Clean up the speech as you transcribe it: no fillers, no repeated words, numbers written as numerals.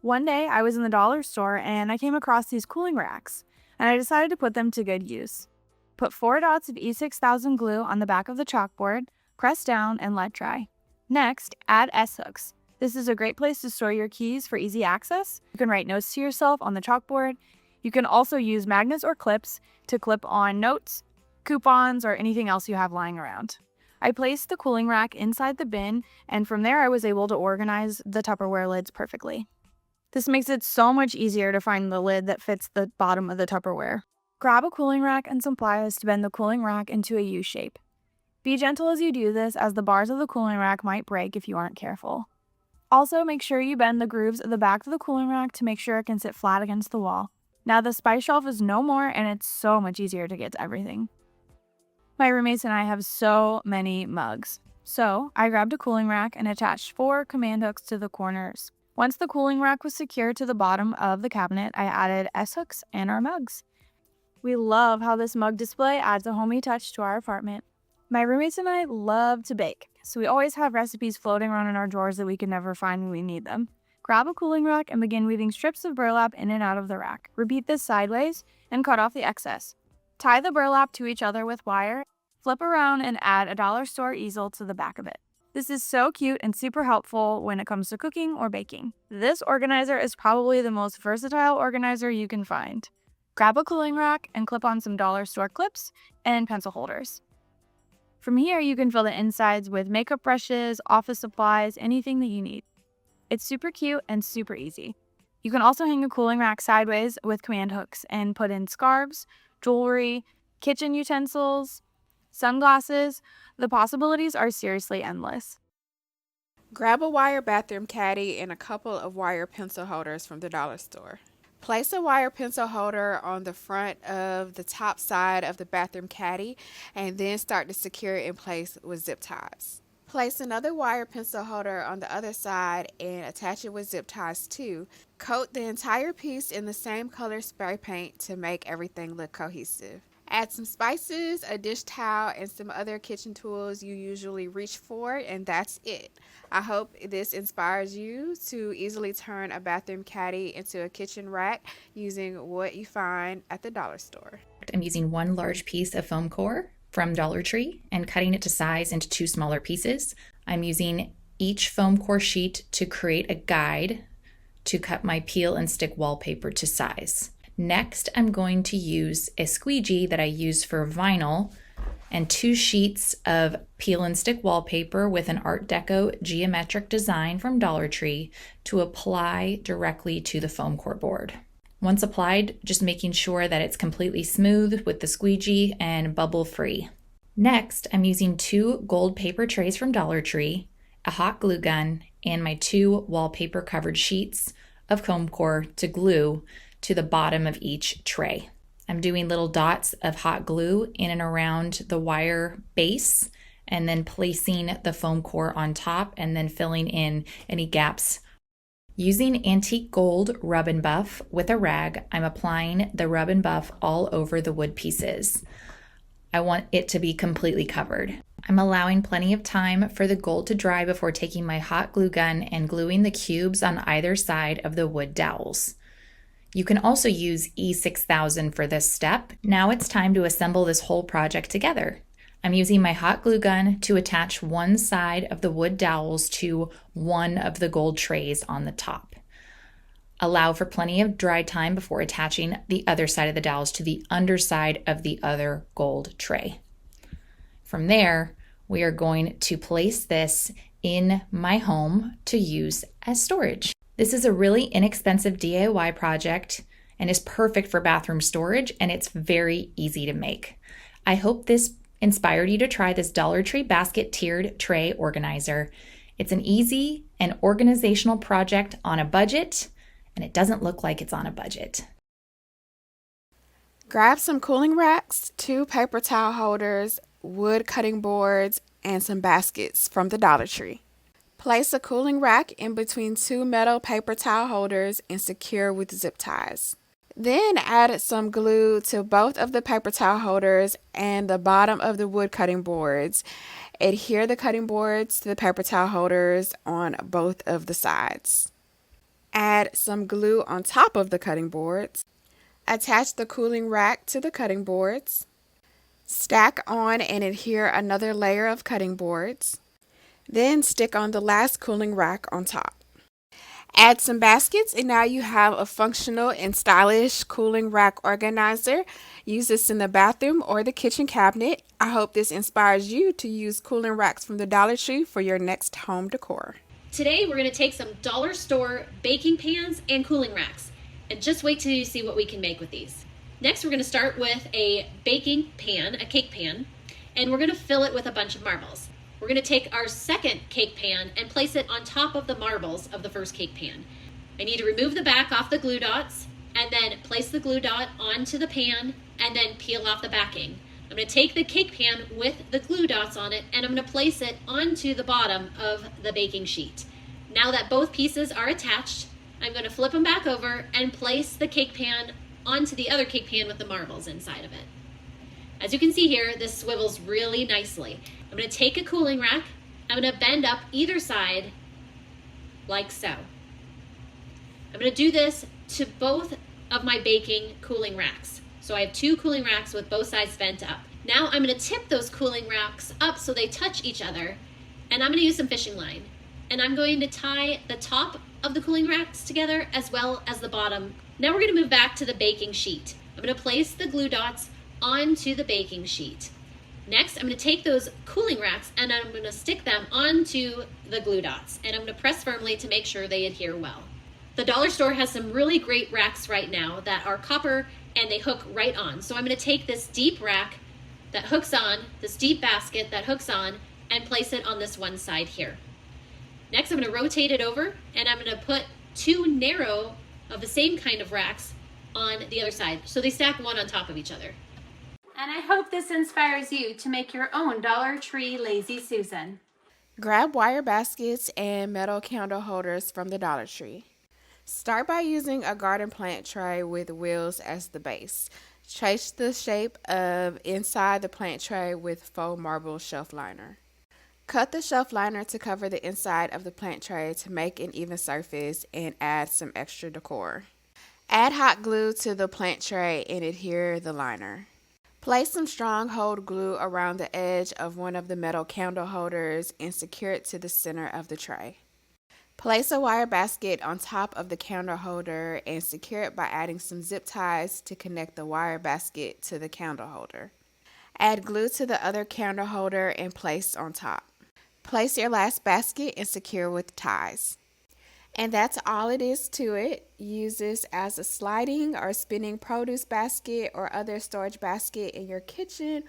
One day I was in the dollar store and I came across these cooling racks, and I decided to put them to good use. Put 4 dots of E6000 glue on the back of the chalkboard, press down, and let dry. Next, add S-hooks. This is a great place to store your keys for easy access. You can write notes to yourself on the chalkboard. You can also use magnets or clips to clip on notes, coupons, or anything else you have lying around. I placed the cooling rack inside the bin, and from there I was able to organize the Tupperware lids perfectly. This makes it so much easier to find the lid that fits the bottom of the Tupperware. Grab a cooling rack and some pliers to bend the cooling rack into a U shape. Be gentle as you do this, as the bars of the cooling rack might break if you aren't careful. Also, make sure you bend the grooves at the back of the cooling rack to make sure it can sit flat against the wall. Now the spice shelf is no more, and it's so much easier to get to everything. My roommates and I have so many mugs. So I grabbed a cooling rack and attached 4 command hooks to the corners. Once the cooling rack was secured to the bottom of the cabinet, I added S-hooks and our mugs. We love how this mug display adds a homey touch to our apartment. My roommates and I love to bake, so we always have recipes floating around in our drawers that we can never find when we need them. Grab a cooling rack and begin weaving strips of burlap in and out of the rack. Repeat this sideways and cut off the excess. Tie the burlap to each other with wire, flip around, and add a dollar store easel to the back of it. This is so cute and super helpful when it comes to cooking or baking. This organizer is probably the most versatile organizer you can find. Grab a cooling rack and clip on some dollar store clips and pencil holders. From here, you can fill the insides with makeup brushes, office supplies, anything that you need. It's super cute and super easy. You can also hang a cooling rack sideways with command hooks and put in scarves, jewelry, kitchen utensils, sunglasses. The possibilities are seriously endless. Grab a wire bathroom caddy and a couple of wire pencil holders from the dollar store. Place a wire pencil holder on the front of the top side of the bathroom caddy and then start to secure it in place with zip ties. Place another wire pencil holder on the other side and attach it with zip ties too. Coat the entire piece in the same color spray paint to make everything look cohesive. Add some spices, a dish towel, and some other kitchen tools you usually reach for, and that's it. I hope this inspires you to easily turn a bathroom caddy into a kitchen rack using what you find at the dollar store. I'm using 1 large piece of foam core from Dollar Tree and cutting it to size into 2 smaller pieces. I'm using each foam core sheet to create a guide to cut my peel and stick wallpaper to size. Next, I'm going to use a squeegee that I use for vinyl and 2 sheets of peel and stick wallpaper with an Art Deco geometric design from Dollar Tree to apply directly to the foam core board. Once applied, just making sure that it's completely smooth with the squeegee and bubble free. Next, I'm using 2 gold paper trays from Dollar Tree, a hot glue gun, and my 2 wallpaper covered sheets of foam core to glue to the bottom of each tray. I'm doing little dots of hot glue in and around the wire base and then placing the foam core on top and then filling in any gaps. Using antique gold rub and buff with a rag, I'm applying the rub and buff all over the wood pieces. I want it to be completely covered. I'm allowing plenty of time for the gold to dry before taking my hot glue gun and gluing the cubes on either side of the wood dowels. You can also use E6000 for this step. Now it's time to assemble this whole project together. I'm using my hot glue gun to attach one side of the wood dowels to one of the gold trays on the top. Allow for plenty of dry time before attaching the other side of the dowels to the underside of the other gold tray. From there, we are going to place this in my home to use as storage. This is a really inexpensive DIY project and is perfect for bathroom storage, and it's very easy to make. I hope this inspired you to try this Dollar Tree basket tiered tray organizer. It's an easy and organizational project on a budget, and it doesn't look like it's on a budget. Grab some cooling racks, 2 paper towel holders, wood cutting boards, and some baskets from the Dollar Tree. Place a cooling rack in between 2 metal paper towel holders and secure with zip ties. Then add some glue to both of the paper towel holders and the bottom of the wood cutting boards. Adhere the cutting boards to the paper towel holders on both of the sides. Add some glue on top of the cutting boards. Attach the cooling rack to the cutting boards. Stack on and adhere another layer of cutting boards. Then stick on the last cooling rack on top. Add some baskets and now you have a functional and stylish cooling rack organizer. Use this in the bathroom or the kitchen cabinet. I hope this inspires you to use cooling racks from the Dollar Tree for your next home decor. Today we're going to take some dollar store baking pans and cooling racks, and just wait till you see what we can make with these. Next we're going to start with a baking pan, a cake pan, and we're going to fill it with a bunch of marbles. We're going to take our second cake pan and place it on top of the marbles of the first cake pan. I need to remove the back off the glue dots and then place the glue dot onto the pan and then peel off the backing. I'm going to take the cake pan with the glue dots on it and I'm going to place it onto the bottom of the baking sheet. Now that both pieces are attached, I'm going to flip them back over and place the cake pan onto the other cake pan with the marbles inside of it. As you can see here, this swivels really nicely. I'm going to take a cooling rack, I'm going to bend up either side like so. I'm going to do this to both of my baking cooling racks. So I have two cooling racks with both sides bent up. Now I'm going to tip those cooling racks up so they touch each other, and I'm going to use some fishing line. And I'm going to tie the top of the cooling racks together as well as the bottom. Now we're going to move back to the baking sheet. I'm going to place the glue dots onto the baking sheet. Next, I'm going to take those cooling racks and I'm going to stick them onto the glue dots, and I'm going to press firmly to make sure they adhere well. The dollar store has some really great racks right now that are copper and they hook right on. So I'm going to take this deep rack that hooks on, this deep basket that hooks on, and place it on this one side here. Next, I'm going to rotate it over and I'm going to put two narrow of the same kind of racks on the other side. So they stack one on top of each other. And I hope this inspires you to make your own Dollar Tree Lazy Susan. Grab wire baskets and metal candle holders from the Dollar Tree. Start by using a garden plant tray with wheels as the base. Trace the shape of inside the plant tray with faux marble shelf liner. Cut the shelf liner to cover the inside of the plant tray to make an even surface and add some extra decor. Add hot glue to the plant tray and adhere the liner. Place some stronghold glue around the edge of one of the metal candle holders and secure it to the center of the tray. Place a wire basket on top of the candle holder and secure it by adding some zip ties to connect the wire basket to the candle holder. Add glue to the other candle holder and place on top. Place your last basket and secure with ties. And that's all it is to it. Use this as a sliding or spinning produce basket or other storage basket in your kitchen